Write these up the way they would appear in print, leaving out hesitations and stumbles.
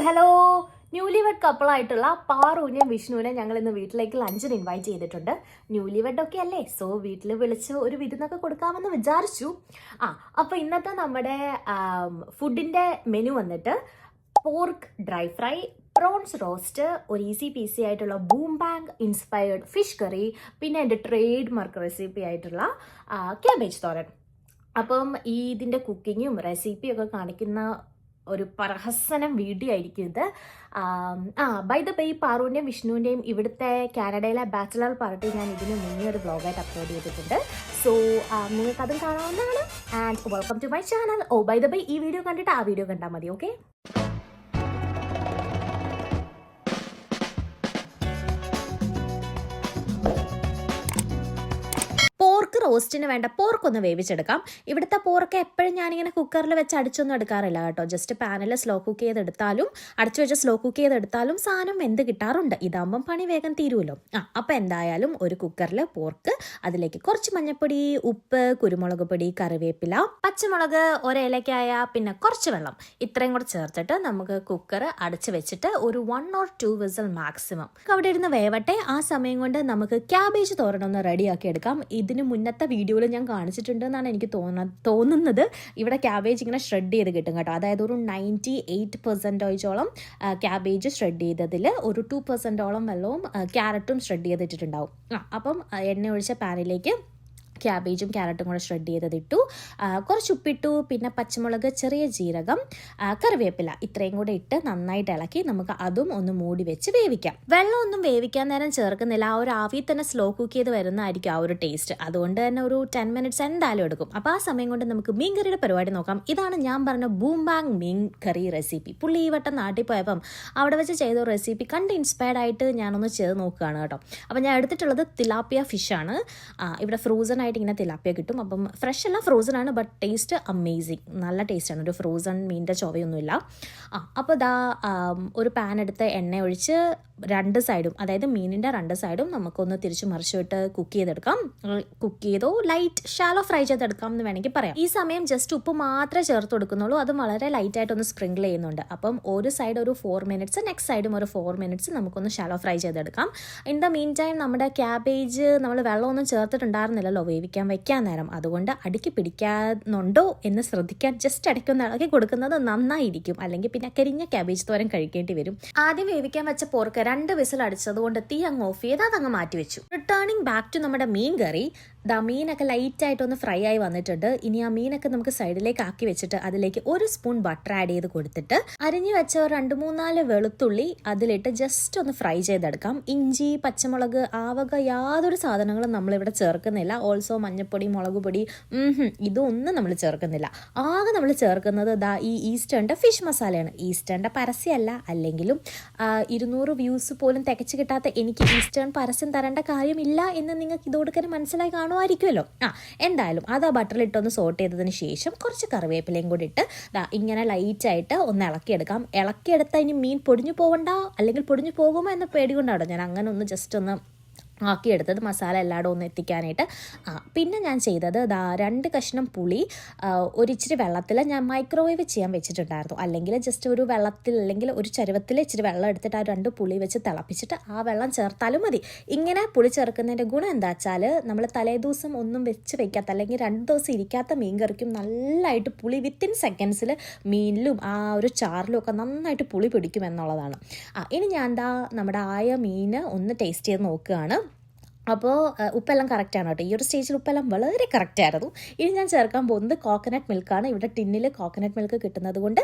Hello newly wed കപ്പിളായിട്ടുള്ള പാറുവിനെയും വിഷ്ണുവിനെയും ഞങ്ങൾ ഇന്ന് വീട്ടിലേക്ക് ലഞ്ചിന് ഇൻവൈറ്റ് ചെയ്തിട്ടുണ്ട്. ന്യൂലി വെഡ് ഒക്കെ അല്ലേ, സോ വീട്ടിൽ വിളിച്ച് ഒരു വിരുന്നൊക്കെ കൊടുക്കാമെന്ന് വിചാരിച്ചു. അപ്പോൾ ഇന്നത്തെ നമ്മുടെ ഫുഡിൻ്റെ മെനു വന്നിട്ട് pork dry fry, prawns roast, ഒരു ഈസി പീസി ആയിട്ടുള്ള boom bang inspired fish curry, പിന്നെ എൻ്റെ ട്രേഡ് മാർക്ക് റെസിപ്പി ആയിട്ടുള്ള ക്യാബേജ് തോരൻ. അപ്പം ഇതിൻ്റെ കുക്കിങ്ങും റെസിപ്പിയും ഒക്കെ കാണിക്കുന്ന ഒരു പ്രഹസനം വീഡിയോ ആയിരിക്കും ഇത്. ബൈ ദ ബൈ പാറുവിൻ്റെയും വിഷ്ണുവിൻ്റെയും ഇവിടുത്തെ കാനഡയിലെ ബാച്ചലർ പാർട്ടി ഞാൻ ഇതിന് മുന്നേ ഒരു വ്ളോഗായിട്ട് അപ്ലോഡ് ചെയ്തിട്ടുണ്ട്. സോ നിങ്ങൾക്ക് അതും കാണാവുന്നതാണ്. And welcome to my channel. By the by ഈ വീഡിയോ കണ്ടിട്ട് ആ വീഡിയോ കണ്ടാൽ മതി. ഓക്കെ, പോർക്ക് റോസ്റ്റിന് വേണ്ട പോർക്കൊന്ന് വേവിച്ചെടുക്കാം. ഇവിടുത്തെ പോർക്ക് എപ്പോഴും ഞാനിങ്ങനെ കുക്കറിൽ വെച്ച് അടിച്ചൊന്നും എടുക്കാറില്ല കേട്ടോ. ജസ്റ്റ് പാനിൽ സ്ലോ കുക്ക് ചെയ്തെടുത്താലും അടച്ചു വെച്ച് സ്ലോ കുക്ക് ചെയ്തെടുത്താലും സാധനം വെന്ത് കിട്ടാറുണ്ട്. ഇതാകുമ്പം പണി വേഗം തീരുമല്ലോ. അപ്പോൾ എന്തായാലും ഒരു കുക്കറിൽ പോർക്ക്, അതിലേക്ക് കുറച്ച് മഞ്ഞൾപ്പൊടി, ഉപ്പ്, കുരുമുളക് പൊടി, കറിവേപ്പില, പച്ചമുളക്, ഒരേലക്കായ, പിന്നെ കുറച്ച് വെള്ളം, ഇത്രയും കൂടെ ചേർത്തിട്ട് നമുക്ക് കുക്കർ അടച്ച് വെച്ചിട്ട് ഒരു 1 or 2 വിസിൽ മാക്സിമം അവിടെ ഇരുന്ന് വേവട്ടെ. ആ സമയം കൊണ്ട് നമുക്ക് ക്യാബേജ് തോരനൊന്ന് റെഡിയാക്കി എടുക്കാം. ഇതിന് മുന്നത്തെ വീഡിയോയിൽ ഞാൻ കാണിച്ചിട്ടുണ്ട് എന്നാണ് എനിക്ക് തോന്നുന്നത്. ഇവിടെ ക്യാബേജ് ഇങ്ങനെ ഷ്രെഡ് ചെയ്ത് കിട്ടും കേട്ടോ. അതായത് ഒരു 98% ക്യാബേജ് ഷ്രെഡ് ചെയ്തതിൽ ഒരു 2% വെള്ളവും ക്യാരറ്റും ഷ്രെഡ് ചെയ്തിട്ടുണ്ടാവും. അപ്പം എണ്ണ ഒഴിച്ച പാനിലേക്ക് ക്യാബേജും ക്യാരറ്റും കൂടെ ഷ്രെഡ് ചെയ്തതിട്ടു, കുറച്ച് ഉപ്പിട്ടു, പിന്നെ പച്ചമുളക്, ചെറിയ ജീരകം, കറിവേപ്പില, ഇത്രയും കൂടെ ഇട്ട് നന്നായിട്ട് ഇളക്കി നമുക്ക് അതും ഒന്ന് മൂടി വെച്ച് വേവിക്കാം. വെള്ളം ഒന്നും വേവിക്കാൻ നേരം ചേർക്കുന്നില്ല. ആ ഒരു ആവിയിൽ തന്നെ സ്ലോ കുക്ക് ചെയ്ത് വരുന്നതായിരിക്കും ആ ഒരു ടേസ്റ്റ്. അതുകൊണ്ട് തന്നെ ഒരു 10 minutes എന്തായാലും എടുക്കും. അപ്പോൾ ആ സമയം കൊണ്ട് നമുക്ക് മീൻ കറിയുടെ പരിപാടി നോക്കാം. ഇതാണ് ഞാൻ പറഞ്ഞ ബൂം ബാങ് മീൻ കറി റെസിപ്പി. പുള്ളി ഈ വട്ടം നാട്ടിൽ പോയപ്പം അവിടെ വെച്ച് ചെയ്ത റെസിപ്പി കണ്ട് ഇൻസ്പയർഡ് ആയിട്ട് ഞാനൊന്ന് ചെയ്ത് നോക്കുകയാണ് കേട്ടോ. അപ്പം ഞാൻ എടുത്തിട്ടുള്ളത് തിലാപ്പിയ ഫിഷാണ്. ഇവിടെ ഫ്രോസൺ ആയിട്ട് ഇങ്ങനെ തിലാപ്പിയ കിട്ടും. അപ്പം ഫ്രഷ് അല്ല, ഫ്രോസൺ ആണ്. ബട്ട് ടേസ്റ്റ് അമേസിങ്, നല്ല ടേസ്റ്റാണ്. ഒരു ഫ്രോസൺ മീനിൻ്റെ ചൊവയൊന്നുമില്ല. അപ്പോൾ ഒരു പാൻ എടുത്ത് എണ്ണ ഒഴിച്ച് രണ്ട് സൈഡും, അതായത് മീനിൻ്റെ രണ്ട് സൈഡും നമുക്കൊന്ന് തിരിച്ചു മറിച്ചിട്ട് കുക്ക് ചെയ്തെടുക്കാം. കുക്ക് ചെയ്തോ ലൈറ്റ് ഷാലോ ഫ്രൈ ചെയ്തെടുക്കാം എന്ന് വേണമെങ്കിൽ പറയാം. ഈ സമയം ജസ്റ്റ് ഉപ്പ് മാത്രമേ ചേർത്ത് കൊടുക്കുന്നുള്ളൂ. അത് വളരെ ലൈറ്റായിട്ടൊന്ന് സ്പ്രിങ്കിൾ ചെയ്യുന്നുണ്ട്. അപ്പം ഒരു സൈഡ് ഒരു 4 minutes, നെക്സ്റ്റ് സൈഡും ഒരു 4 minutes നമുക്കൊന്ന് ഷാലോ ഫ്രൈ ചെയ്തെടുക്കാം. ഇൻ ദ മീൻ ടൈം നമ്മുടെ ക്യാബേജ് നമ്മൾ വെള്ളമൊന്നും ചേർത്തിട്ടുണ്ടായിരുന്നില്ലല്ലോ വേവിക്കാൻ വെക്കാൻ നേരം. അതുകൊണ്ട് അടിക്ക് പിടിക്കാനുണ്ടോ എന്ന് ശ്രദ്ധിക്കാൻ ജസ്റ്റ് ഇടയ്ക്കൊന്ന് ഇളക്കി കൊടുക്കുന്നത് നന്നായിരിക്കും. അല്ലെങ്കിൽ പിന്നെ കരിഞ്ഞ ക്യാബേജ് തോരൻ കഴിക്കേണ്ടി വരും. ആദ്യം വേവിക്കാൻ വെച്ച പോർക്ക് 2 വിസിൽ അടിച്ചത് കൊണ്ട് തീ അങ്ങ് ഓഫ് ചെയ്ത് അതങ്ങ് മാറ്റി വെച്ചു. റിട്ടേണിംഗ് ബാക്ക് ടു നമ്മുടെ മീൻ കറി. മീനൊക്കെ ലൈറ്റായിട്ടൊന്ന് ഫ്രൈ ആയി വന്നിട്ടുണ്ട്. ഇനി ആ മീനൊക്കെ നമുക്ക് സൈഡിലേക്ക് ആക്കി വെച്ചിട്ട് അതിലേക്ക് 1 സ്പൂൺ ബട്ടർ ആഡ് ചെയ്ത് കൊടുത്തിട്ട് അരിഞ്ഞു വെച്ച 2-3-4 വെളുത്തുള്ളി അതിലിട്ട് ജസ്റ്റ് ഒന്ന് ഫ്രൈ ചെയ്തെടുക്കാം. ഇഞ്ചി, പച്ചമുളക്, ആവക യാതൊരു സാധനങ്ങളും നമ്മളിവിടെ ചേർക്കുന്നില്ല. ഓൾസോ മഞ്ഞൾപ്പൊടി, മുളക് പൊടി, ഇതൊന്നും നമ്മൾ ചേർക്കുന്നില്ല. ആകെ നമ്മൾ ചേർക്കുന്നത് ഈ ഈസ്റ്റേണിൻ്റെ ഫിഷ് മസാലയാണ്. ഈസ്റ്റേണിൻ്റെ പരസ്യമല്ല, അല്ലെങ്കിലും 200 വ്യൂസ് പോലും തികച്ചു കിട്ടാത്ത എനിക്ക് ഈസ്റ്റേൺ പരസ്യം തരേണ്ട കാര്യമില്ല എന്ന് നിങ്ങൾക്ക് ഇതോടുക്കനെ മനസ്സിലായി കാണുമായിരിക്കുമല്ലോ. എന്തായാലും അത് ആ ബട്ടറിലിട്ടൊന്ന് സോട്ട് ചെയ്തതിന് ശേഷം കുറച്ച് കറിവേപ്പിലയും കൂടി ഇട്ട് ഇങ്ങനെ ലൈറ്റായിട്ട് ഒന്ന് ഇളക്കിയെടുക്കാം. ഇളക്കിയെടുത്താൽ ഇനി മീൻ പൊടിഞ്ഞു പോകണ്ട, അല്ലെങ്കിൽ പൊടിഞ്ഞു പോകുമോ എന്ന പേടി കൊണ്ടാണോ ഞാൻ അങ്ങനെ ഒന്ന് ജസ്റ്റ് ഒന്ന് ആക്കിയെടുത്തത്, മസാല എല്ലായിടും ഒന്ന് എത്തിക്കാനായിട്ട്. പിന്നെ ഞാൻ ചെയ്തത് 2 കഷ്ണം പുളി ഒരിച്ചിരി വെള്ളത്തിൽ ഞാൻ മൈക്രോവേവ് ചെയ്യാൻ വെച്ചിട്ടുണ്ടായിരുന്നു. അല്ലെങ്കിൽ ജസ്റ്റ് ഒരു വെള്ളത്തിൽ, അല്ലെങ്കിൽ ഒരു ചരുവത്തിൽ ഇച്ചിരി വെള്ളം എടുത്തിട്ട് ആ 2 പുളി വെച്ച് തിളപ്പിച്ചിട്ട് ആ വെള്ളം ചേർത്താലും മതി. ഇങ്ങനെ പുളി ചേർക്കുന്നതിൻ്റെ ഗുണം എന്താ വെച്ചാൽ നമ്മൾ തലേദിവസം ഒന്നും വെച്ച് വെക്കാത്ത, അല്ലെങ്കിൽ 2 ദിവസം ഇരിക്കാത്ത മീൻ കറിക്കും നല്ലതായിട്ട് പുളി വിത്തിൻ സെക്കൻഡ്സിൽ മീനിലും ആ ഒരു ചാറിലും ഒക്കെ നന്നായിട്ട് പുളി പിടിക്കും എന്നുള്ളതാണ്. ഇനി ഞാൻ നമ്മുടെ ആയ മീൻ ഒന്ന് ടേസ്റ്റ് ചെയ്ത് നോക്കുകയാണ്. അപ്പോൾ ഉപ്പെല്ലാം കറക്റ്റാണ് കേട്ടോ. ഈ ഒരു സ്റ്റേജിൽ ഉപ്പെല്ലാം വളരെ കറക്റ്റായിരുന്നു. ഇനി ഞാൻ ചേർക്കാൻ പോകുന്നത് കോക്കനട്ട് മിൽക്കാണ്. ഇവിടെ ടിന്നിൽ കോക്കനട്ട് മിൽക്ക് കിട്ടുന്നത് കൊണ്ട്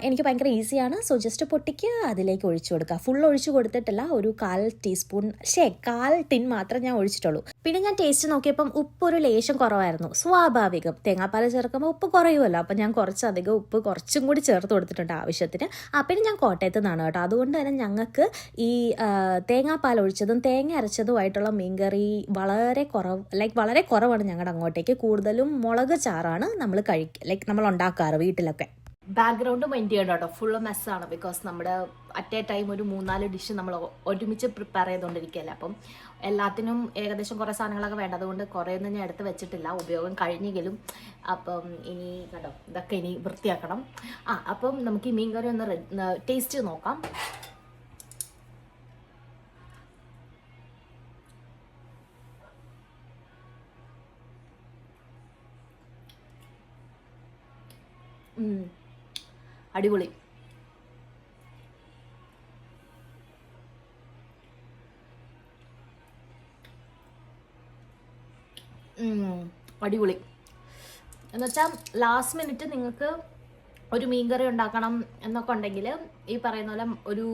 എനിക്ക് ഭയങ്കര ഈസിയാണ്. സോ ജസ്റ്റ് പൊട്ടിക്കുക, അതിലേക്ക് ഒഴിച്ചു കൊടുക്കുക. ഫുൾ ഒഴിച്ചു കൊടുത്തിട്ടില്ല, ഒരു 1/4 ടീസ്പൂൺ 1/4 ടിൻ മാത്രമേ ഞാൻ ഒഴിച്ചിട്ടുള്ളൂ. പിന്നെ ഞാൻ ടേസ്റ്റ് നോക്കിയപ്പം ഉപ്പ് ഒരു ലേശം കുറവായിരുന്നു. സ്വാഭാവികം, തേങ്ങാപ്പാൽ ചേർക്കുമ്പോൾ ഉപ്പ് കുറയുമല്ലോ. അപ്പം ഞാൻ കുറച്ചധികം ഉപ്പ് കുറച്ചും കൂടി ചേർത്ത് കൊടുത്തിട്ടുണ്ട് ആവശ്യത്തിന്. പിന്നെ ഞാൻ കോട്ടയത്ത് നിന്നാണ് കേട്ടോ. അതുകൊണ്ട് തന്നെ ഞങ്ങൾക്ക് ഈ തേങ്ങാപ്പാൽ ഒഴിച്ചതും തേങ്ങ അരച്ചതുമായിട്ടുള്ള മീൻ കറി വളരെ കുറവാണ് ഞങ്ങളുടെ അങ്ങോട്ടേക്ക്. കൂടുതലും മുളക് ചാറാണ് നമ്മൾ നമ്മൾ ഉണ്ടാക്കാറ് വീട്ടിലൊക്കെ. ബാക്ക്ഗ്രൗണ്ട് മൈൻഡ് ചെയ്യണം കേട്ടോ, ഫുള്ള് മെസ്സാണ്. ബിക്കോസ് നമ്മുടെ അറ്റ് എ ടൈം ഒരു 3-4 ഡിഷ് നമ്മൾ ഒരുമിച്ച് പ്രിപ്പയർ ചെയ്തുകൊണ്ടിരിക്കുകയല്ലേ. അപ്പം എല്ലാത്തിനും ഏകദേശം കുറേ സാധനങ്ങളൊക്കെ വേണ്ടതുകൊണ്ട് കുറേയൊന്നും ഞാൻ എടുത്ത് വെച്ചിട്ടില്ല, ഉപയോഗം കഴിഞ്ഞെങ്കിലും. അപ്പം ഇനി കേട്ടോ ഇതൊക്കെ ഇനി വൃത്തിയാക്കണം. അപ്പം നമുക്ക് ഈ മീൻ കറി ഒന്ന് ടേസ്റ്റ് നോക്കാം. അടിപൊളി. അടിപൊളി എന്നുവെച്ചാൽ ലാസ്റ്റ് മിനിറ്റ് നിങ്ങൾക്ക് ഒരു മീൻകറി ഉണ്ടാക്കണം എന്നൊക്കെ ഉണ്ടെങ്കിൽ ഈ പറയുന്ന പോലെ ഒരു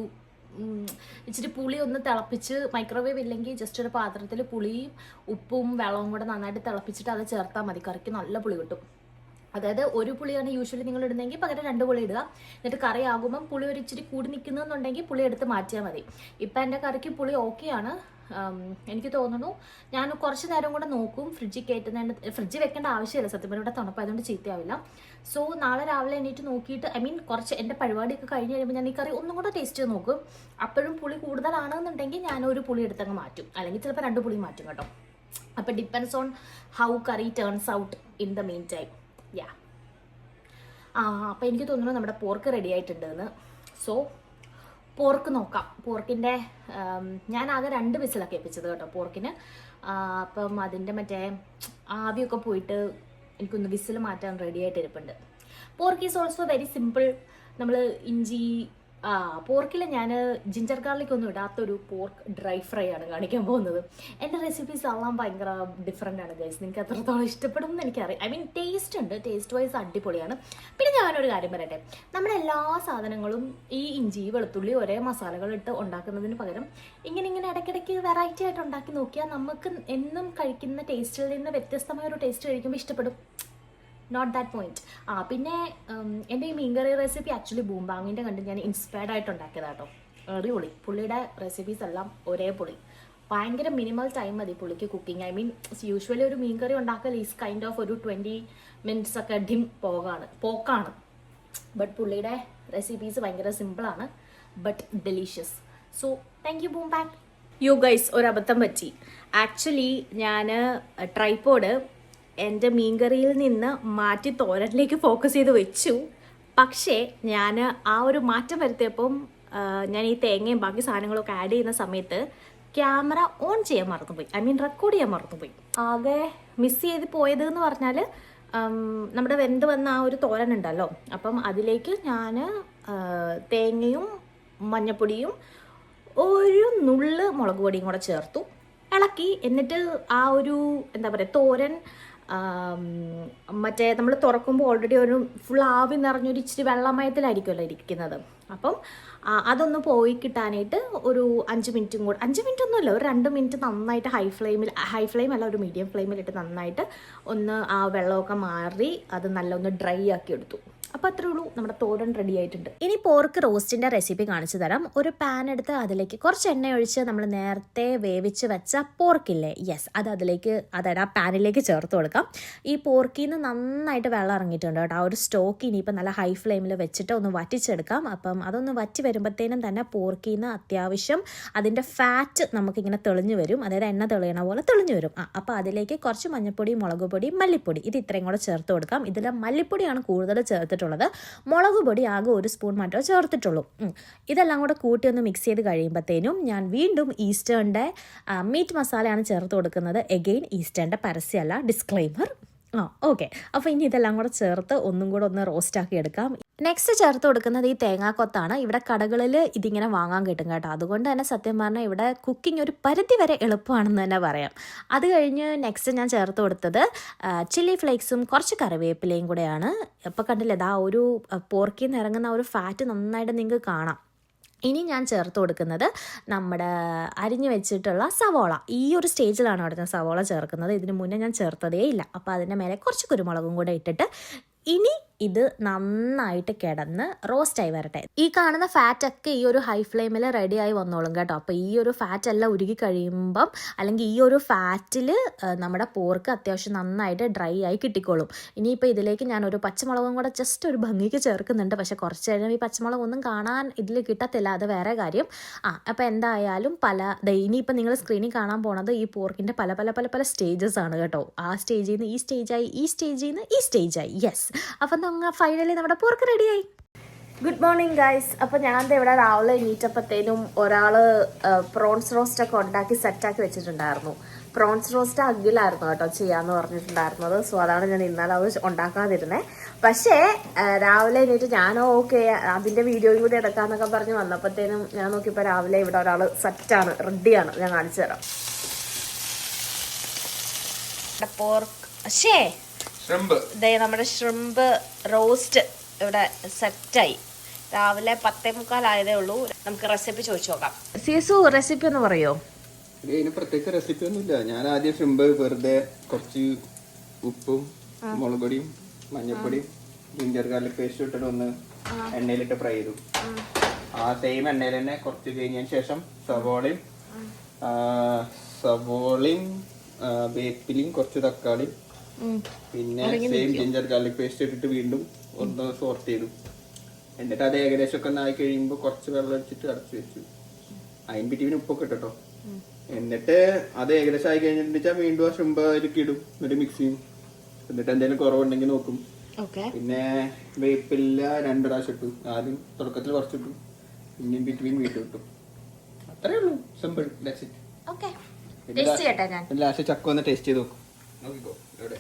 ഇച്ചിരി പുളി ഒന്ന് തിളപ്പിച്ച്, മൈക്രോവേവ് ഇല്ലെങ്കിൽ ജസ്റ്റ് ഒരു പാത്രത്തിൽ പുളിയും ഉപ്പും വെള്ളവും കൂടെ നന്നായിട്ട് തിളപ്പിച്ചിട്ട് അത് ചേർത്താൽ മതി. കറിക്ക് നല്ല പുളി കിട്ടും. അതായത് ഒരു പുളിയാണ് യൂഷ്വലി നിങ്ങൾ ഇടുന്നെങ്കിൽ പകരം 2 പുളി ഇടുക. എന്നിട്ട് കറി ആകുമ്പം പുളി ഒരു ഇച്ചിരി കൂടി നിൽക്കുന്നുണ്ടെങ്കിൽ പുളി എടുത്ത് മാറ്റിയാൽ മതി. ഇപ്പം എൻ്റെ കറിക്ക് പുളി ഓക്കെയാണ്. എനിക്ക് തോന്നുന്നു ഞാൻ കുറച്ച് നേരം കൂടെ നോക്കും ഫ്രിഡ്ജിൽ കയറ്റുന്നതിന്. ഫ്രിഡ്ജിൽ വെക്കേണ്ട ആവശ്യമില്ല സത്യം പറഞ്ഞാൽ, ഇവിടെ തണുപ്പായതുകൊണ്ട് ചീത്തയാവില്ല. സോ നാളെ രാവിലെ എണീറ്റ് നോക്കിയിട്ട്, ഐ മീൻ കുറച്ച് എൻ്റെ പരിപാടിയൊക്കെ കഴിഞ്ഞ് കഴിയുമ്പോൾ ഞാൻ ഈ കറി ഒന്നും കൂടെ ടേസ്റ്റ് ചെയ്ത് നോക്കും. അപ്പോഴും പുളി കൂടുതലാണെന്നുണ്ടെങ്കിൽ ഞാനൊരു പുളി എടുത്തങ്ങ് മാറ്റും, അല്ലെങ്കിൽ ചിലപ്പോൾ 2 പുളി മാറ്റും കേട്ടോ. അപ്പോൾ depends on how curry turns out in the meantime. Ya അപ്പോൾ എനിക്ക് തോന്നുന്നു നമ്മുടെ പോർക്ക് റെഡി ആയിട്ടുണ്ടെന്ന്. സോ പോർക്ക് നോക്കാം. പോർക്കിൻ്റെ ഞാൻ ആകെ 2 വിസിലൊക്കെ ഏൽപ്പിച്ചത് കേട്ടോ പോർക്കിന്. അപ്പം അതിൻ്റെ മറ്റേ ആവിയൊക്കെ പോയിട്ട് എനിക്കൊന്ന് വിസിൽ മാറ്റാൻ റെഡി ആയിട്ട് ഇരിപ്പുണ്ട്. Pork is also very simple. നമ്മൾ ഇഞ്ചി പോർക്കിൽ ഞാൻ ജിഞ്ചർ ഗാർലിക് ഒന്നും ഇടാത്തൊരു പോർക്ക് ഡ്രൈ ഫ്രൈ ആണ് കാണിക്കാൻ പോകുന്നത്. എൻ്റെ റെസിപ്പീസ് എല്ലാം ഭയങ്കര ഡിഫറെൻ്റ് ആണ് ഗൈസ്. നിങ്ങൾക്ക് എത്രത്തോളം ഇഷ്ടപ്പെടും എന്ന് എനിക്കറിയാം. ഐ മീൻ ടേസ്റ്റ് ഉണ്ട്, ടേസ്റ്റ് വൈസ് അടിപൊളിയാണ്. പിന്നെ ഞാനൊരു കാര്യം പറയട്ടെ, നമ്മളെല്ലാ സാധനങ്ങളും ഈ ഇഞ്ചി വെളുത്തുള്ളി ഒരേ മസാലകൾ ഇട്ട് ഉണ്ടാക്കുന്നതിന് പകരം ഇങ്ങനെ ഇടയ്ക്കിടയ്ക്ക് വെറൈറ്റി ആയിട്ട് ഉണ്ടാക്കി നോക്കിയാൽ നമുക്ക് എന്നും കഴിക്കുന്ന ടേസ്റ്റിൽ നിന്ന് വ്യത്യസ്തമായ ഒരു ടേസ്റ്റ് കഴിക്കുമ്പോൾ ഇഷ്ടപ്പെടും. Note that point. പിന്നെ എൻ്റെ ഈ മീൻകറി റെസിപ്പി ആക്ച്വലി ബൂംബാങ്ങിൻ്റെ കണ്ട് ഞാൻ ഇൻസ്പയർഡ് ആയിട്ട് ഉണ്ടാക്കിയതാണ് കേട്ടോ. അടിപൊളി. പുള്ളിയുടെ റെസിപ്പീസ് എല്ലാം ഒരേ പൊളി. ഭയങ്കര മിനിമൽ ടൈം മതി പുള്ളിക്ക് കുക്കിംഗ്. ഐ മീൻ യൂഷ്വലി ഒരു മീൻകറി ഉണ്ടാക്കൽ ഈസ് കൈൻഡ് ഓഫ് ഒരു 20 മിനിറ്റ്സ് ഒക്കെ പോക്കാണ്. ബട്ട് പുള്ളിയുടെ റെസിപ്പീസ് ഭയങ്കര സിമ്പിളാണ് but delicious. So thank you boom back. You guys, ഒരു അബദ്ധം പറ്റി. ആക്ച്വലി ഞാൻ ട്രൈപോഡ് എൻ്റെ മീൻകറിയിൽ നിന്ന് മാറ്റി തോരനിലേക്ക് ഫോക്കസ് ചെയ്ത് വെച്ചു. പക്ഷേ ഞാൻ ആ ഒരു മാറ്റം വരുത്തിയപ്പം ഞാൻ ഈ തേങ്ങയും ബാക്കി സാധനങ്ങളൊക്കെ ആഡ് ചെയ്യുന്ന സമയത്ത് ക്യാമറ ഓൺ ചെയ്യാൻ മറന്നുപോയി. ഐ മീൻ റെക്കോർഡ് ചെയ്യാൻ മറന്നുപോയി. ആകെ മിസ് ചെയ്ത് പോയത് എന്ന് പറഞ്ഞാൽ നമ്മുടെ വെന്ത് വന്ന ആ ഒരു തോരൻ ഉണ്ടല്ലോ, അപ്പം അതിലേക്ക് ഞാൻ തേങ്ങയും മഞ്ഞപ്പൊടിയും ഒരു നുള്ള് മുളക് പൊടിയും കൂടെ ചേർത്തു, ഇളക്കി. എന്നിട്ട് ആ ഒരു എന്താ പറയുക തോരൻ മറ്റേ നമ്മൾ തുറക്കുമ്പോൾ ഓൾറെഡി ഒരു ഫുൾ ആവി നിറഞ്ഞൊരു ഇച്ചിരി വെള്ളമയത്തിലായിരിക്കുമല്ലോ ഇരിക്കുന്നത്. അപ്പം അതൊന്ന് പോയി കിട്ടാനായിട്ട് ഒരു 5 മിനിറ്റും കൂടെ, 5 മിനിറ്റ് ഒന്നുമില്ല, ഒരു 2 മിനിറ്റ് നന്നായിട്ട് ഹൈ ഫ്ലെയിം അല്ല ഒരു മീഡിയം ഫ്ലെയിമിലിട്ട് നന്നായിട്ട് ഒന്ന് ആ വെള്ളമൊക്കെ മാറി അത് നല്ല ഒന്ന് ഡ്രൈ ആക്കി എടുത്തു. അപ്പോൾ അത്രേ ഉള്ളൂ, നമ്മുടെ തോരൻ റെഡി ആയിട്ടുണ്ട്. ഇനി പോർക്ക് റോസ്റ്റിൻ്റെ റെസിപ്പി കാണിച്ചു തരാം. ഒരു പാൻ എടുത്ത് അതിലേക്ക് കുറച്ച് എണ്ണ ഒഴിച്ച് നമ്മൾ നേരത്തെ വേവിച്ച് വെച്ച പോർക്കില്ലേ, യെസ്, അതിലേക്ക് അതായത് ആ പാനിലേക്ക് ചേർത്ത് കൊടുക്കാം. ഈ പോർക്കിൽ നിന്ന് നന്നായിട്ട് വെള്ളം ഇറങ്ങിയിട്ടുണ്ട് കേട്ടോ. ആ ഒരു സ്റ്റോക്ക് ഇനിയിപ്പോൾ നല്ല ഹൈ ഫ്ലെയിമിൽ വെച്ചിട്ട് ഒന്ന് വറ്റിച്ചെടുക്കാം. അപ്പം അതൊന്ന് വറ്റി വരുമ്പോഴത്തേനും തന്നെ പോർക്കിൽ നിന്ന് അത്യാവശ്യം അതിൻ്റെ ഫാറ്റ് നമുക്കിങ്ങനെ തെളിഞ്ഞു വരും, അതായത് എണ്ണ തെളിയണ പോലെ തെളിഞ്ഞു വരും. അപ്പോൾ അതിലേക്ക് കുറച്ച് മഞ്ഞൾപ്പൊടി, മുളക് പൊടി, മല്ലിപ്പൊടി, ഇത് ഇത്രയും കൂടെ ചേർത്ത് കൊടുക്കാം. ഇതിൽ മല്ലിപ്പൊടിയാണ് കൂടുതൽ ചേർത്തിട്ടുള്ളത്. മുളക് പൊടി ആകെ 1 സ്പൂൺ മറ്റോ ചേർത്തിട്ടുള്ളൂ. ഇതെല്ലാം കൂടെ കൂട്ടി ഒന്ന് മിക്സ് ചെയ്ത് കഴിയുമ്പോഴത്തേനും ഞാൻ വീണ്ടും ഈസ്റ്റേണിൻ്റെ മീറ്റ് മസാലയാണ് ചേർത്ത് കൊടുക്കുന്നത്. എഗെയിൻ ഈസ്റ്റേണിൻ്റെ പരസ്യമല്ല, ഡിസ്ക്ലെയിമർ. ഓക്കെ. അപ്പോൾ ഇനി ഇതെല്ലാം കൂടെ ചേർത്ത് ഒന്നും കൂടെ ഒന്ന് റോസ്റ്റാക്കി എടുക്കാം. നെക്സ്റ്റ് ചേർത്ത് കൊടുക്കുന്നത് ഈ തേങ്ങാക്കൊത്താണ്. ഇവിടെ കടകളിൽ ഇതിങ്ങനെ വാങ്ങാൻ കിട്ടും കേട്ടോ. അതുകൊണ്ട് തന്നെ സത്യം പറഞ്ഞാൽ ഇവിടെ കുക്കിംഗ് ഒരു പരിധി വരെ എളുപ്പമാണെന്ന് തന്നെ പറയാം. അത് കഴിഞ്ഞ് നെക്സ്റ്റ് ഞാൻ ചേർത്ത് കൊടുത്തത് ചില്ലി ഫ്ലേക്സും കുറച്ച് കറിവേപ്പിലയും കൂടെയാണ്. ഇപ്പോൾ കണ്ടില്ലേ, ആ ഒരു പോർക്കിൽ നിന്ന് ഇറങ്ങുന്ന ഒരു ഫാറ്റ് നന്നായിട്ട് നിങ്ങൾക്ക് കാണാം. ഇനി ഞാൻ ചേർത്ത് കൊടുക്കുന്നത് നമ്മുടെ അരിഞ്ഞു വെച്ചിട്ടുള്ള സവോള. ഈ ഒരു സ്റ്റേജിലാണ് അവിടെ ഞാൻ സവോള ചേർക്കുന്നത്. ഇതിന് മുന്നേ ഞാൻ ചേർത്തതേ ഇല്ല. അപ്പോൾ അതിൻ്റെ മേലെ കുറച്ച് കുരുമുളകും കൂടെ ഇട്ടിട്ട് ഇനി ഇത് നന്നായിട്ട് കിടന്ന് റോസ്റ്റായി വരട്ടെ. ഈ കാണുന്ന ഫാറ്റൊക്കെ ഈ ഒരു ഹൈ ഫ്ലെയിമിൽ റെഡിയായി വന്നോളും കേട്ടോ. അപ്പോൾ ഈ ഒരു ഫാറ്റ് എല്ലാം ഉരുകി കഴിയുമ്പം അല്ലെങ്കിൽ ഈ ഒരു ഫാറ്റിൽ നമ്മുടെ പോർക്ക് അത്യാവശ്യം നന്നായിട്ട് ഡ്രൈ ആയി കിട്ടിക്കോളും. ഇനിയിപ്പോൾ ഇതിലേക്ക് ഞാൻ ഒരു പച്ചമുളകും കൂടെ ജസ്റ്റ് ഒരു ഭംഗിക്ക് ചേർക്കുന്നുണ്ട്. പക്ഷെ കുറച്ച് കഴിഞ്ഞാൽ ഈ പച്ചമുളകൊന്നും കാണാൻ ഇതിൽ കിട്ടത്തില്ല, അത് വേറെ കാര്യം. അപ്പോൾ എന്തായാലും ഇനിയിപ്പോൾ നിങ്ങൾ സ്ക്രീനിൽ കാണാൻ പോണത് ഈ പോർക്കിൻ്റെ പല പല പല പല സ്റ്റേജസ് ആണ് കേട്ടോ. ആ സ്റ്റേജിൽ നിന്ന് ഈ സ്റ്റേജായി, ഈ സ്റ്റേജിൽ നിന്ന് ഈ സ്റ്റേജായി. യെസ്, അപ്പം നമ്മൾ ഫൈനലി നമ്മുടെ പോർക്ക് റെഡിയായി. Good morning guys. അപ്പോൾ ഞാൻ ഇവിടെ രാവിലെ എണീറ്റപ്പോഴത്തേനും ഒരാൾ പ്രോൺസ് റോസ്റ്റൊക്കെ ഉണ്ടാക്കി സെറ്റാക്കി വെച്ചിട്ടുണ്ടായിരുന്നു. പ്രോൺസ് റോസ്റ്റ് അഗ്ഗിലായിരുന്നു കേട്ടോ ചെയ്യാമെന്ന് പറഞ്ഞിട്ടുണ്ടായിരുന്നത്. സോ അതാണ് ഞാൻ ഇന്നലെ അത് ഉണ്ടാക്കാതിരുന്നത്. പക്ഷേ രാവിലെ എണീറ്റ് ഞാനോ ഓക്കെ അതിൻ്റെ വീഡിയോയും കൂടി എടുക്കാമെന്നൊക്കെ പറഞ്ഞ് വന്നപ്പോഴത്തേനും ഞാൻ നോക്കിയപ്പോൾ രാവിലെ ഇവിടെ ഒരാൾ സെറ്റാണ്, റെഡിയാണ്. ഞാൻ കാണിച്ചു തരാം. പോർക്ക് നമ്മുടെ ഷ്രിമ്പ് റോസ്റ്റ് ഇവിടെ സെറ്റായി. രാവിലെ 10:45 ഉള്ളൂ. നമുക്ക് റെസിപ്പി ചോദിച്ചു നോക്കാം. സിയസു, റെസിപ്പി ഒന്ന് പറയോ? ഇതിന് പ്രത്യേകിച്ച് റെസിപ്പി ഒന്നുമില്ല. ഞാൻ ആദ്യം ഷ്രിമ്പ് വെറുതെ കുറച്ച് ഉപ്പും മുളക് പൊടിയും മഞ്ഞൾപ്പൊടിയും ജിഞ്ചർ ഗാർലിക് പേസ്റ്റ് ഇട്ടിട്ട് ഒന്ന് എണ്ണയിലിട്ട് ഫ്രൈ ചെയ്തു. ആ സെയിം എണ്ണയിൽ തന്നെ കുറച്ച് കഴിഞ്ഞതിന് ശേഷം സവോളയും വേപ്പിലയും കുറച്ച് തക്കാളിയും പിന്നെ സെയിം ജിഞ്ചർ ഗാർലിക് പേസ്റ്റ് ഇട്ടിട്ട് വീണ്ടും ഒന്ന് സോർട്ട് ചെയ്തു. എന്നിട്ട് അത് ഏകദേശം ഒക്കെ ഒന്ന് ആയി കഴിയുമ്പോൾ കുറച്ച് വെള്ളം ഒഴിച്ചിട്ട് അടച്ചു വെച്ചു. അതിന് ബിറ്റ്വീൻ ഉപ്പൊക്കെ ഇട്ടോ. എന്നിട്ട് അത് ഏകദേശം ആയി കഴിഞ്ഞിട്ട് വീണ്ടും ആ ഷ്രിമ്പ് അതിലേക്ക് ഇടും, എന്നിട്ട് മിക്സ് ചെയ്യും. എന്നിട്ട് എന്തെങ്കിലും കുറവുണ്ടെങ്കിൽ നോക്കും. പിന്നെ വേപ്പില്ല 2 പ്രാവശ്യം ഇട്ടു. ആദ്യം തുടക്കത്തിൽ കുറച്ചിട്ടു, പിന്നെ ബിറ്റ്വീൻ വീണ്ടും ഇട്ടു. അത്രേ ഉള്ളൂ, സിമ്പിൾ. ലാസ്റ്റ് ചക്ക ഒന്ന് ടേസ്റ്റ് ചെയ്ത് നോക്കും. നോക്കിക്കോ, എവിടെ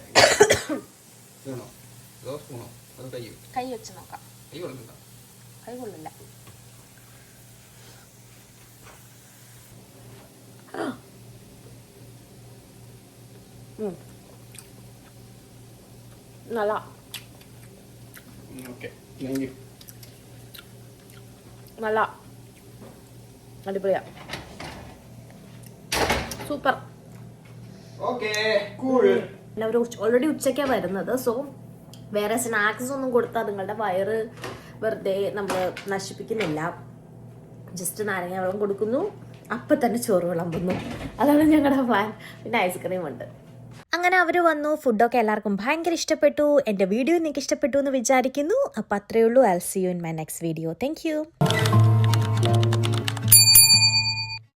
സ്പൂണോ അത് കൈ വെച്ച് നോക്കാം. കൈ കൊള്ളില്ല, കൈ കൊള്ളില്ല. നല്ല നല്ല അടിപൊളിയാ, സൂപ്പർ. ഓൾറെഡി ഉച്ചയ്ക്കാണ് വരുന്നത്. സോ വേറെ സ്നാക്സ് ഒന്നും കൊടുത്താൽ നിങ്ങളുടെ വയറ് വെറുതെ നമ്മൾ നശിപ്പിക്കുന്നില്ല. ജസ്റ്റ് നാരങ്ങ വെള്ളം കൊടുക്കുന്നു, അപ്പം തന്നെ ചോറ് വിളമ്പുന്നു. അതാണ് ഞങ്ങളുടെ പ്ലാൻ. പിന്നെ ഐസ്ക്രീം ഉണ്ട്. അങ്ങനെ അവർ വന്നു. ഫുഡൊക്കെ എല്ലാവർക്കും ഭയങ്കര ഇഷ്ടപ്പെട്ടു. എൻ്റെ വീഡിയോ നിങ്ങൾക്ക് ഇഷ്ടപ്പെട്ടു എന്ന് വിചാരിക്കുന്നു. അപ്പം അത്രയേ ഉള്ളൂ. I will see you in my next video. Thank U.